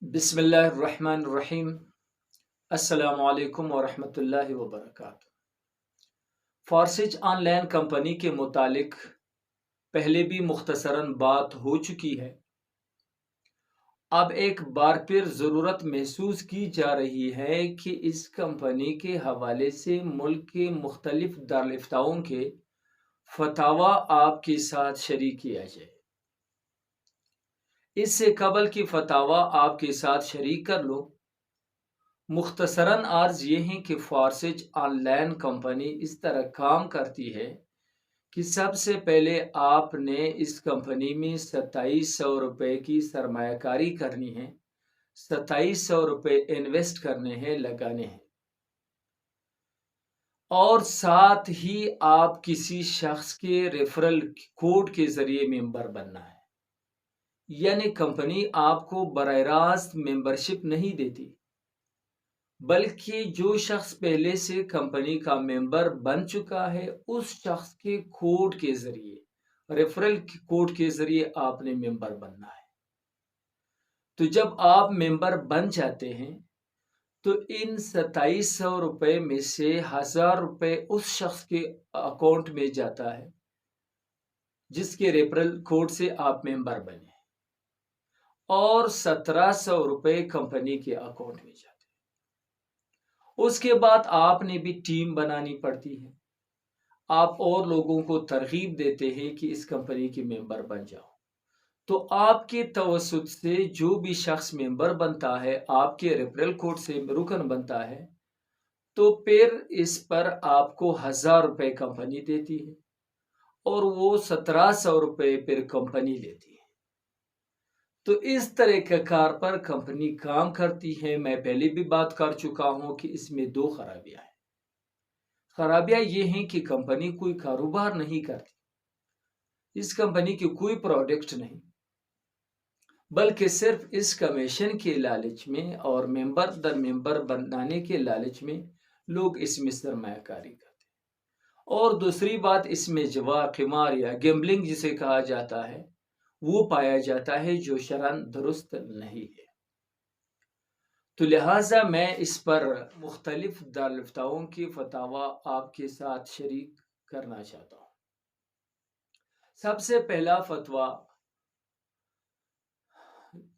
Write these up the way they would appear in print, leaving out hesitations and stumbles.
بسم اللہ الرحمن الرحیم۔ السلام علیکم ورحمۃ اللہ وبرکاتہ۔ فارسج آن لائن کمپنی کے متعلق پہلے بھی مختصراً بات ہو چکی ہے۔ اب ایک بار پھر ضرورت محسوس کی جا رہی ہے کہ اس کمپنی کے حوالے سے ملک کے مختلف دارالفتاؤں کے فتاوی آپ کے ساتھ شریک کیا جائے۔ اس سے قبل کی فتاوی آپ کے ساتھ شریک کر لوں، مختصراً عرض یہ ہے کہ فارسج آن لائن کمپنی اس طرح کام کرتی ہے کہ سب سے پہلے آپ نے اس کمپنی میں 2700 روپے کی سرمایہ کاری کرنی ہے، 2700 روپے انویسٹ کرنے ہیں، لگانے ہیں، اور ساتھ ہی آپ کسی شخص کے ریفرل کوڈ کے ذریعے ممبر بننا ہے۔ یعنی کمپنی آپ کو براہ راست ممبرشپ نہیں دیتی، بلکہ جو شخص پہلے سے کمپنی کا ممبر بن چکا ہے اس شخص کے کوڈ کے ذریعے، ریفرل کوڈ کے ذریعے آپ نے ممبر بننا ہے۔ تو جب آپ ممبر بن جاتے ہیں تو ان 2700 روپے میں سے 1000 روپے اس شخص کے اکاؤنٹ میں جاتا ہے جس کے ریفرل کوڈ سے آپ ممبر بنے، اور 1700 روپے کمپنی کے اکاؤنٹ میں جاتے ہیں۔ اس کے بعد آپ نے بھی ٹیم بنانی پڑتی ہے، آپ اور لوگوں کو ترغیب دیتے ہیں کہ اس کمپنی کے ممبر بن جاؤ۔ تو آپ کے توسط سے جو بھی شخص ممبر بنتا ہے، آپ کے ریفرل کوڈ سے رکن بنتا ہے، تو پھر اس پر آپ کو 1000 روپے کمپنی دیتی ہے اور وہ 1700 روپے پھر کمپنی لیتی ہے۔ تو اس طرح کار پر کمپنی کام کرتی ہے۔ میں پہلے بھی بات کر چکا ہوں کہ اس میں دو خرابیاں ہیں۔ خرابیاں یہ ہیں کہ کمپنی کوئی کاروبار نہیں کرتی، اس کمپنی کی کوئی پروڈکٹ نہیں، بلکہ صرف اس کمیشن کے لالچ میں اور ممبر در ممبر بنانے کے لالچ میں لوگ اس میں سرمایہ کاری کرتے ہیں۔ اور دوسری بات، اس میں جوا، قمار یا گیمبلنگ جسے کہا جاتا ہے وہ پایا جاتا ہے، جو شرعاً درست نہیں ہے۔ تو لہٰذا میں اس پر مختلف دارالفتاؤں کی فتاوی آپ کے ساتھ شریک کرنا چاہتا ہوں۔ سب سے پہلا فتویٰ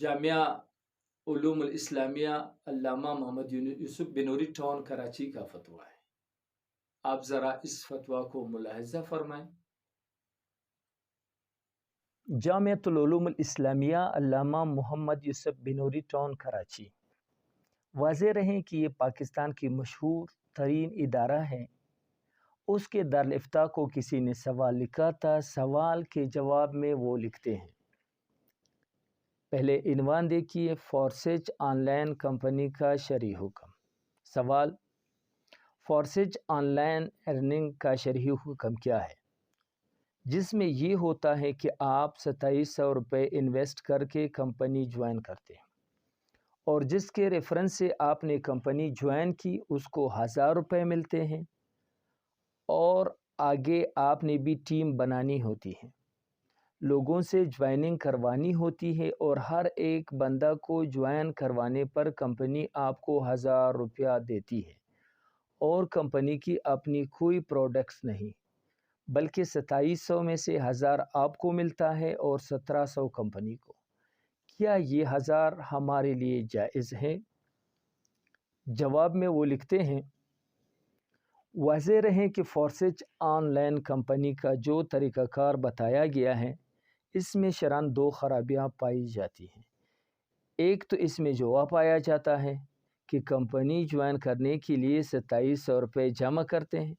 جامعہ علوم الاسلامیہ علامہ محمد یوسف بنوری ٹاؤن کراچی کا فتویٰ ہے۔ آپ ذرا اس فتویٰ کو ملاحظہ فرمائیں۔ جامعۃ العلوم الاسلامیہ علامہ محمد یوسف بنوری ٹاؤن کراچی۔ واضح رہیں کہ یہ پاکستان کی مشہور ترین ادارہ ہے۔ اس کے دارالفتاء کو کسی نے سوال لکھا تھا، سوال کے جواب میں وہ لکھتے ہیں۔ پہلے عنوان دیکھیے، فارسج آن لائن کمپنی کا شرعی حکم۔ سوال، فارسج آن لائن ارننگ کا شرعی حکم کیا ہے؟ جس میں یہ ہوتا ہے کہ آپ 2700 روپے انویسٹ کر کے کمپنی جوائن کرتے ہیں، اور جس کے ریفرنس سے آپ نے کمپنی جوائن کی اس کو 1000 روپے ملتے ہیں، اور آگے آپ نے بھی ٹیم بنانی ہوتی ہے، لوگوں سے جوائننگ کروانی ہوتی ہے، اور ہر ایک بندہ کو جوائن کروانے پر کمپنی آپ کو 1000 روپیہ دیتی ہے، اور کمپنی کی اپنی کوئی پروڈکٹس نہیں، بلکہ 2700 میں سے 1000 آپ کو ملتا ہے اور 1700 کمپنی کو۔ کیا یہ 1000 ہمارے لیے جائز ہے؟ جواب میں وہ لکھتے ہیں، واضح رہے کہ فارسج آن لائن کمپنی کا جو طریقہ کار بتایا گیا ہے اس میں شرعاً دو خرابیاں پائی جاتی ہیں۔ ایک تو اس میں جوا پایا جاتا ہے کہ کمپنی جوائن کرنے کے لیے 2700 روپے جمع کرتے ہیں،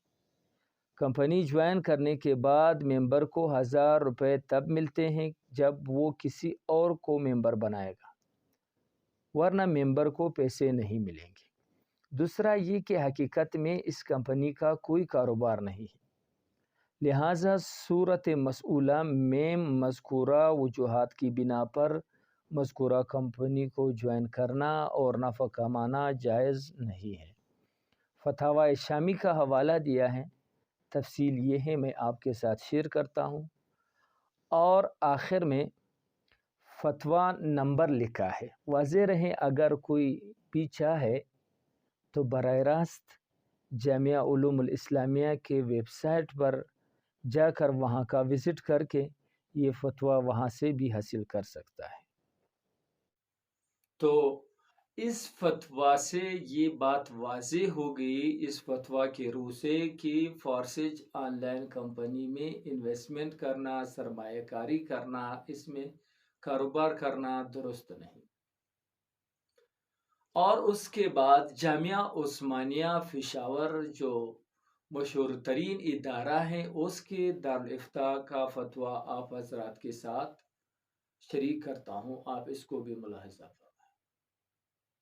کمپنی جوائن کرنے کے بعد ممبر کو 1000 روپے تب ملتے ہیں جب وہ کسی اور کو ممبر بنائے گا، ورنہ ممبر کو پیسے نہیں ملیں گے۔ دوسرا یہ کہ حقیقت میں اس کمپنی کا کوئی کاروبار نہیں ہے، لہٰذا صورت مسئولہ میں مذکورہ وجوہات کی بنا پر مذکورہ کمپنی کو جوائن کرنا اور نفع کمانا جائز نہیں ہے۔ فتاوی شامی کا حوالہ دیا ہے، تفصیل یہ ہے میں آپ کے ساتھ شیئر کرتا ہوں۔ اور آخر میں فتویٰ نمبر لکھا ہے. واضح رہے اگر کوئی بھی چاہے تو براہ راست جامعہ علوم الاسلامیہ کے ویب سائٹ پر جا کر وہاں کا وزٹ کر کے یہ فتویٰ وہاں سے بھی حاصل کر سکتا ہے. تو اس فتویٰ سے یہ بات واضح ہو گئی اس فتویٰ کے روح سے کہ فورسج آن لائن کمپنی میں انویسٹمنٹ کرنا، سرمایہ کاری کرنا، اس میں کاروبار کرنا درست نہیں. اور اس کے بعد جامعہ عثمانیہ پشاور جو مشہور ترین ادارہ ہے اس کے دارالافتاء کا فتویٰ آپ حضرات کے ساتھ شریک کرتا ہوں، آپ اس کو بھی ملاحظہ فرمائیں.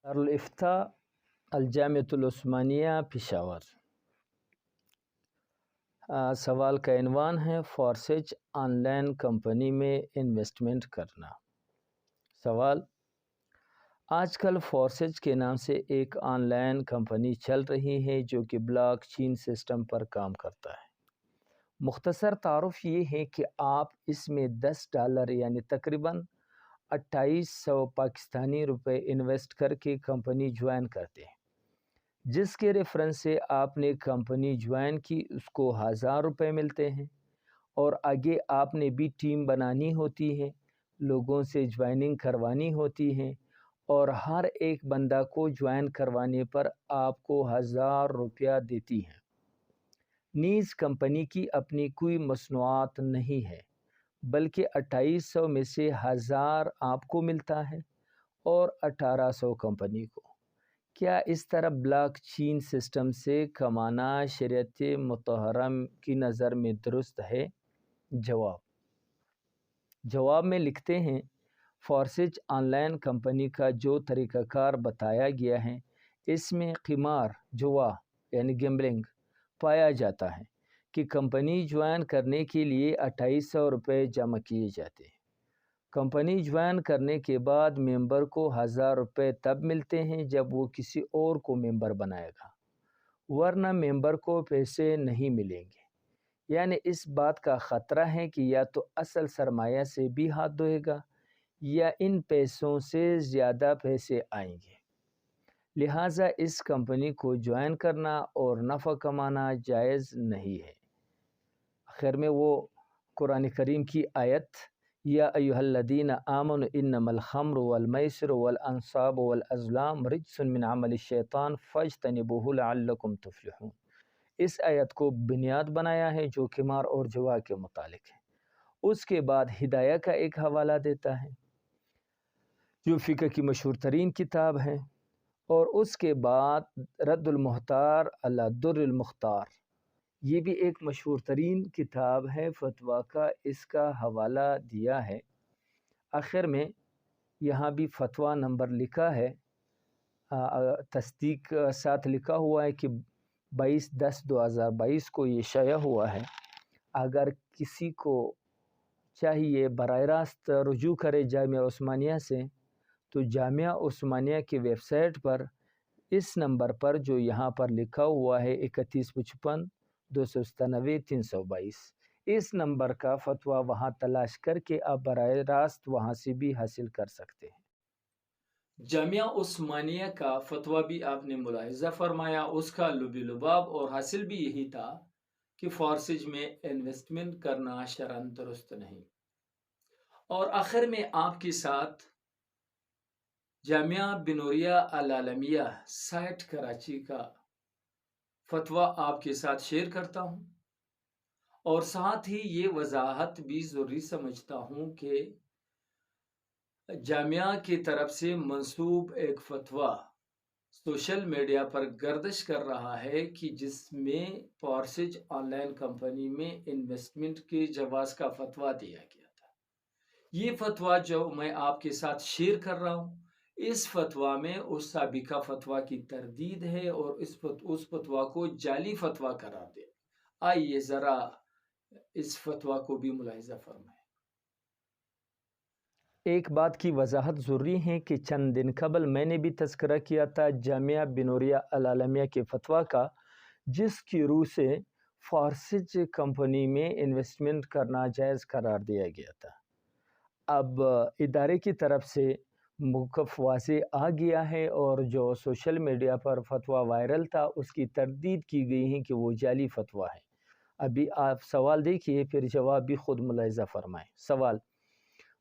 دارالافتاء الجامعۃ العثمانیہ پشاور. سوال کا عنوان ہے فورسج آن لائن کمپنی میں انویسٹمنٹ کرنا. سوال: آج کل فورسج کے نام سے ایک آن لائن کمپنی چل رہی ہے جو کہ بلاک چین سسٹم پر کام کرتا ہے. مختصر تعارف یہ ہے کہ آپ اس میں $10 یعنی تقریباً 2800 پاکستانی روپے انویسٹ کر کے کمپنی جوائن کرتے ہیں. جس کے ریفرنس سے آپ نے کمپنی جوائن کی اس کو $1000 ملتے ہیں، اور آگے آپ نے بھی ٹیم بنانی ہوتی ہے، لوگوں سے جوائننگ کروانی ہوتی ہے، اور ہر ایک بندہ کو جوائن کروانے پر آپ کو $1000 دیتی ہیں. نیز کمپنی کی اپنی کوئی مصنوعات نہیں ہے، بلکہ 2800 میں سے 1000 آپ کو ملتا ہے اور 1800 کمپنی کو. کیا اس طرح بلاک چین سسٹم سے کمانا شریعت مطہرہ کی نظر میں درست ہے؟ جواب میں لکھتے ہیں فورسج آن لائن کمپنی کا جو طریقہ کار بتایا گیا ہے اس میں قمار، جوا یعنی گیمبلنگ پایا جاتا ہے کہ کمپنی جوائن کرنے کے لیے 2800 روپے جمع کیے جاتے ہیں. کمپنی جوائن کرنے کے بعد ممبر کو 1000 روپے تب ملتے ہیں جب وہ کسی اور کو ممبر بنائے گا، ورنہ ممبر کو پیسے نہیں ملیں گے. یعنی اس بات کا خطرہ ہے کہ یا تو اصل سرمایہ سے بھی ہاتھ دھوئے گا یا ان پیسوں سے زیادہ پیسے آئیں گے. لہٰذا اس کمپنی کو جوائن کرنا اور نفع کمانا جائز نہیں ہے. آخر میں وہ قرآن کریم کی آیت یا ایھا الذین آمنوا انما الخمر والمیسر والانصاب والازلام رجس من عمل الشیطان فاجتنبوہ لعلکم تفلحون، اس آیت کو بنیاد بنایا ہے جو قمار اور جوا کے متعلق ہے. اس کے بعد ہدایہ کا ایک حوالہ دیتا ہے جو فقہ کی مشہور ترین کتاب ہے، اور اس کے بعد رد المحتار علی در المختار، یہ بھی ایک مشہور ترین کتاب ہے فتویٰ کا، اس کا حوالہ دیا ہے. آخر میں یہاں بھی فتویٰ نمبر لکھا ہے، تصدیق ساتھ لکھا ہوا ہے کہ 22/10/2022 کو یہ شائع ہوا ہے. اگر کسی کو چاہیے براہ راست رجوع کرے جامعہ عثمانیہ سے تو جامعہ عثمانیہ کی ویب سائٹ پر اس نمبر پر جو یہاں پر لکھا ہوا ہے 3155 297 322، اس نمبر کا فتویٰ وہاں تلاش کر کے آپ براہ راست وہاں سے بھی حاصل کر سکتے ہیں. جامعہ عثمانیہ کا فتویٰ بھی آپ نے ملاحظہ فرمایا، اس کا لب لباب اور حاصل بھی یہی تھا کہ فورسج میں انویسٹمنٹ کرنا شرعاً درست نہیں. اور آخر میں آپ کے ساتھ جامعہ بنوریہ العالمیہ سائٹ کراچی کا فتویٰ آپ کے ساتھ شیئر کرتا ہوں، اور ساتھ ہی یہ وضاحت بھی ضروری سمجھتا ہوں کہ جامعہ کی طرف سے منسوب ایک فتویٰ سوشل میڈیا پر گردش کر رہا ہے کہ جس میں فورسج آن لائن کمپنی میں انویسٹمنٹ کے جواز کا فتویٰ دیا گیا تھا. یہ فتویٰ جو میں آپ کے ساتھ شیئر کر رہا ہوں، اس فتویٰ میں اس سابقہ فتویٰ کی تردید ہے اور اس فتویٰ کو جعلی فتویٰ قرار دے. آئیے ذرا اس فتویٰ کو بھی ملاحظہ فرمائیں. ایک بات کی وضاحت ضروری ہے کہ چند دن قبل میں نے بھی تذکرہ کیا تھا جامعہ بنوریہ العالمیہ کے فتویٰ کا، جس کی روح سے فورسج کمپنی میں انویسٹمنٹ کرنا جائز قرار دیا گیا تھا. اب ادارے کی طرف سے موقف واضح آ گیا ہے، اور جو سوشل میڈیا پر فتویٰ وائرل تھا اس کی تردید کی گئی ہے کہ وہ جعلی فتویٰ ہے۔ ابھی آپ سوال دیکھیے، پھر جواب بھی خود ملاحظہ فرمائیں۔ سوال: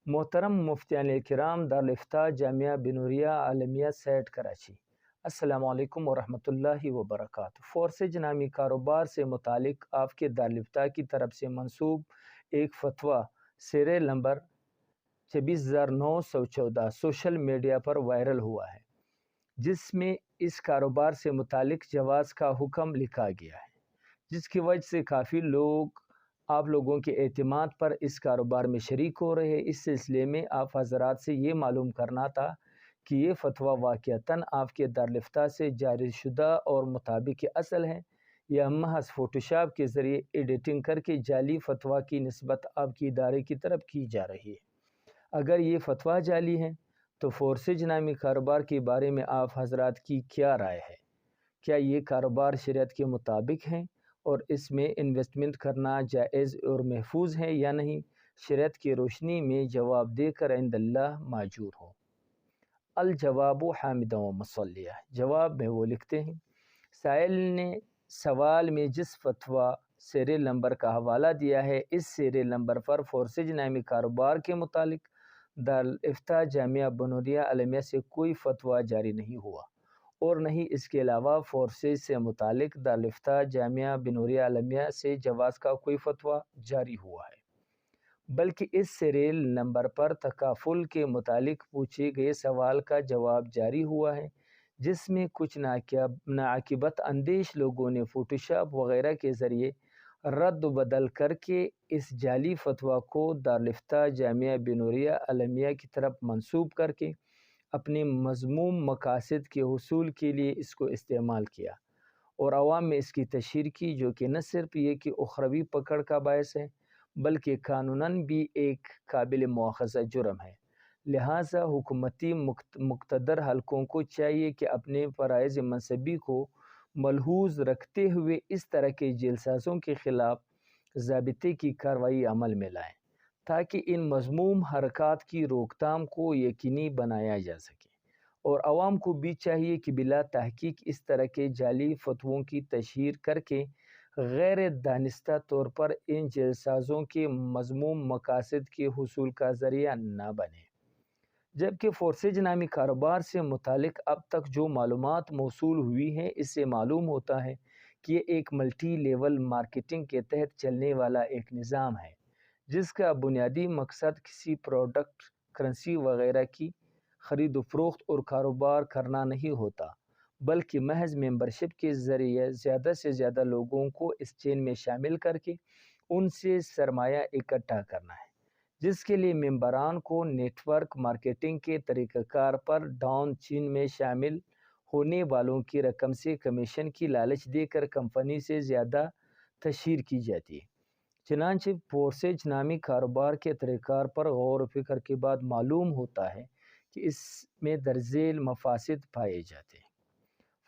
محترم مفتیان کرام، دارالفتاء جامعہ بنوریہ عالمیہ سیٹ کراچی، السلام علیکم ورحمۃ اللہ وبرکاتہ۔ فورسج نامی کاروبار سے متعلق آپ کے دارالفتاء کی طرف سے منسوب ایک فتویٰ سیریل نمبر 24914 سوشل میڈیا پر وائرل ہوا ہے، جس میں اس کاروبار سے متعلق جواز کا حکم لکھا گیا ہے، جس کی وجہ سے کافی لوگ آپ لوگوں کے اعتماد پر اس کاروبار میں شریک ہو رہے ہیں۔ اس سلسلے میں آپ حضرات سے یہ معلوم کرنا تھا کہ یہ فتویٰ واقعتاً آپ کے دارالفتاء سے جاری شدہ اور مطابق اصل ہے یا محض فوٹوشاپ کے ذریعے ایڈیٹنگ کر کے جعلی فتویٰ کی نسبت آپ کے ادارے کی طرف کی جا رہی ہے؟ اگر یہ فتویٰ جعلی ہے تو فورسج نامی کاروبار کے بارے میں آپ حضرات کی کیا رائے ہے؟ کیا یہ کاروبار شریعت کے مطابق ہے اور اس میں انویسٹمنٹ کرنا جائز اور محفوظ ہے یا نہیں؟ شریعت کی روشنی میں جواب دے کر عند اللہ ماجور ہو۔ الجواب حامدہ و مصلیہ۔ جواب میں وہ لکھتے ہیں، سائل نے سوال میں جس فتویٰ سیریل نمبر کا حوالہ دیا ہے، اس سیریل نمبر پر فورسج نامی کاروبار کے متعلق دارالفتاء جامعہ بنوریہ عالمیہ سے کوئی فتویٰ جاری نہیں ہوا، اور نہ ہی اس کے علاوہ فورسج سے متعلق دارالفتاء جامعہ بنوریہ عالمیہ سے جواز کا کوئی فتویٰ جاری ہوا ہے، بلکہ اس سیریل نمبر پر تکافل کے متعلق پوچھے گئے سوال کا جواب جاری ہوا ہے، جس میں کچھ ناعاقبت اندیش لوگوں نے فوٹوشاپ وغیرہ کے ذریعے رد و بدل کر کے اس جعلی فتویٰ کو دارالفتاء جامعہ بنوریہ عالمیہ کی طرف منسوب کر کے اپنے مذموم مقاصد کے حصول کے لیے اس کو استعمال کیا، اور عوام میں اس کی تشہیر کی، جو کہ نہ صرف یہ کہ اخروی پکڑ کا باعث ہے بلکہ قانوناً بھی ایک قابل مواخذہ جرم ہے۔ لہٰذا حکومتی مقتدر حلقوں کو چاہیے کہ اپنے فرائض منصبی کو ملحوظ رکھتے ہوئے اس طرح کے جیل سازوں کے خلاف ضابطے کی کارروائی عمل میں لائیں، تاکہ ان مذموم حرکات کی روک تھام کو یقینی بنایا جا سکے، اور عوام کو بھی چاہیے کہ بلا تحقیق اس طرح کے جعلی فتووں کی تشہیر کر کے غیر دانستہ طور پر ان جیل سازوں کے مذموم مقاصد کے حصول کا ذریعہ نہ بنے۔ جبکہ فورسج نامی کاروبار سے متعلق اب تک جو معلومات موصول ہوئی ہیں، اس سے معلوم ہوتا ہے کہ یہ ایک ملٹی لیول مارکیٹنگ کے تحت چلنے والا ایک نظام ہے، جس کا بنیادی مقصد کسی پروڈکٹ، کرنسی وغیرہ کی خرید و فروخت اور کاروبار کرنا نہیں ہوتا، بلکہ محض ممبرشپ کے ذریعے زیادہ سے زیادہ لوگوں کو اس چین میں شامل کر کے ان سے سرمایہ اکٹھا کرنا ہے، جس کے لیے ممبران کو نیٹ ورک مارکیٹنگ کے طریقہ کار پر ڈاؤن چین میں شامل ہونے والوں کی رقم سے کمیشن کی لالچ دے کر کمپنی سے زیادہ تشہیر کی جاتی ہے۔ چنانچہ فورسج نامی کاروبار کے طریقہ کار پر غور و فکر کے بعد معلوم ہوتا ہے کہ اس میں درذیل مفاسد پائے جاتے ہیں۔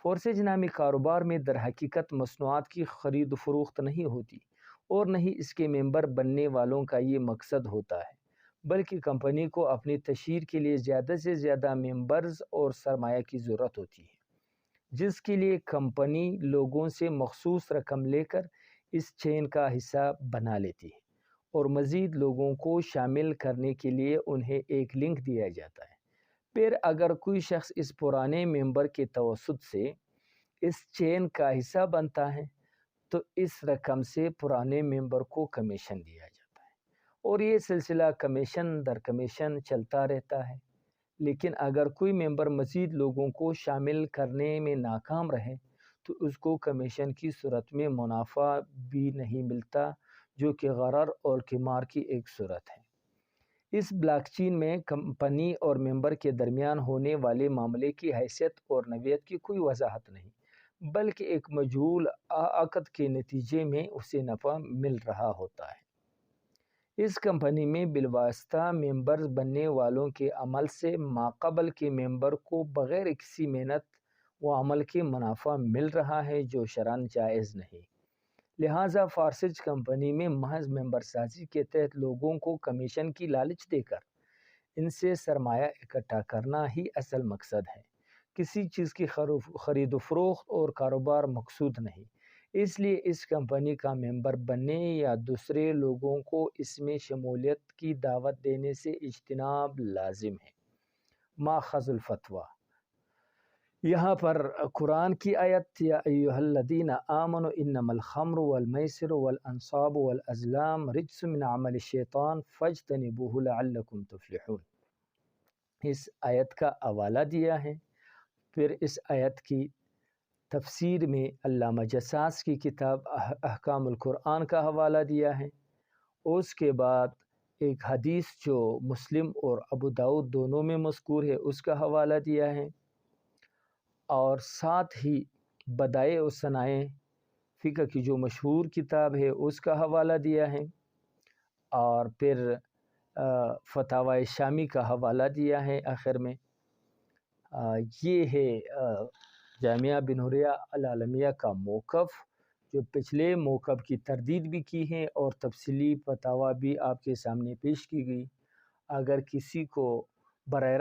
فورسج نامی کاروبار میں در حقیقت مصنوعات کی خرید و فروخت نہیں ہوتی، اور نہ ہی اس کے ممبر بننے والوں کا یہ مقصد ہوتا ہے، بلکہ کمپنی کو اپنی تشہیر کے لیے زیادہ سے زیادہ ممبرز اور سرمایہ کی ضرورت ہوتی ہے، جس کے لیے کمپنی لوگوں سے مخصوص رقم لے کر اس چین کا حصہ بنا لیتی ہے، اور مزید لوگوں کو شامل کرنے کے لیے انہیں ایک لنک دیا جاتا ہے۔ پھر اگر کوئی شخص اس پرانے ممبر کے توسط سے اس چین کا حصہ بنتا ہے تو اس رقم سے پرانے ممبر کو کمیشن دیا جاتا ہے، اور یہ سلسلہ کمیشن در کمیشن چلتا رہتا ہے۔ لیکن اگر کوئی ممبر مزید لوگوں کو شامل کرنے میں ناکام رہے تو اس کو کمیشن کی صورت میں منافع بھی نہیں ملتا، جو کہ غرر اور قمار کی ایک صورت ہے۔ اس بلاک چین میں کمپنی اور ممبر کے درمیان ہونے والے معاملے کی حیثیت اور نوعیت کی کوئی وضاحت نہیں، بلکہ ایک مجہول عقد کے نتیجے میں اسے نفع مل رہا ہوتا ہے۔ اس کمپنی میں بالواسطہ ممبرز بننے والوں کے عمل سے ماقبل کے ممبر کو بغیر کسی محنت و عمل کے منافع مل رہا ہے، جو شرعاً جائز نہیں۔ لہٰذا فورسج کمپنی میں محض ممبر سازی کے تحت لوگوں کو کمیشن کی لالچ دے کر ان سے سرمایہ اکٹھا کرنا ہی اصل مقصد ہے، کسی چیز کی خرید و فروخت اور کاروبار مقصود نہیں۔ اس لیے اس کمپنی کا ممبر بننے یا دوسرے لوگوں کو اس میں شمولیت کی دعوت دینے سے اجتناب لازم ہے۔ ماخذ الفتویٰ، یہاں پر قرآن کی آیت یا ایھا الذین آمنوا انما الخمر والمیسر والانصاب والازلام رجس من عمل الشیطان فاجتنبوہ لعلکم تفلحون، اس آیت کا حوالہ دیا ہے۔ پھر اس آیت کی تفسیر میں علامہ جساس کی کتاب احکام القرآن کا حوالہ دیا ہے۔ اس کے بعد ایک حدیث جو مسلم اور ابو داؤد دونوں میں مذکور ہے اس کا حوالہ دیا ہے، اور ساتھ ہی بدائع الصنائع فقہ کی جو مشہور کتاب ہے اس کا حوالہ دیا ہے، اور پھر فتاوی شامی کا حوالہ دیا ہے آخر میں۔ یہ ہے جامعہ بنوریہ العالمیہ کا موقف، جو پچھلے موقف کی تردید بھی کی ہے اور تفصیلی فتاوی بھی آپ کے سامنے پیش کی گئی۔ اگر کسی کو براہ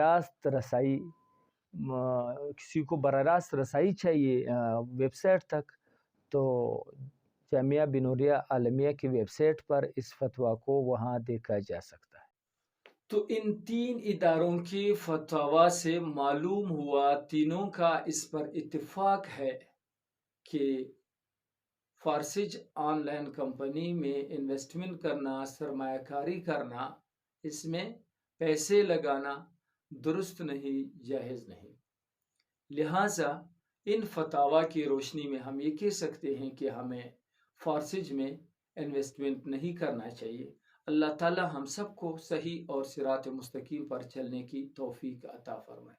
راست رسائی چاہیے ویب سائٹ تک، تو جامعہ بنوریہ عالمیہ کی ویب سائٹ پر اس فتویٰ کو وہاں دیکھا جا سکتا ہے۔ تو ان 3 اداروں کے فتاوی سے معلوم ہوا تینوں کا اس پر اتفاق ہے کہ فارسج آن لائن کمپنی میں انویسٹمنٹ کرنا، سرمایہ کاری کرنا، اس میں پیسے لگانا درست نہیں، جائز نہیں۔ لہٰذا ان فتاوی کی روشنی میں ہم یہ کہہ سکتے ہیں کہ ہمیں فارسج میں انویسٹمنٹ نہیں کرنا چاہیے۔ اللہ تعالی ہم سب کو صحیح اور صراط مستقیم پر چلنے کی توفیق عطا فرمائے۔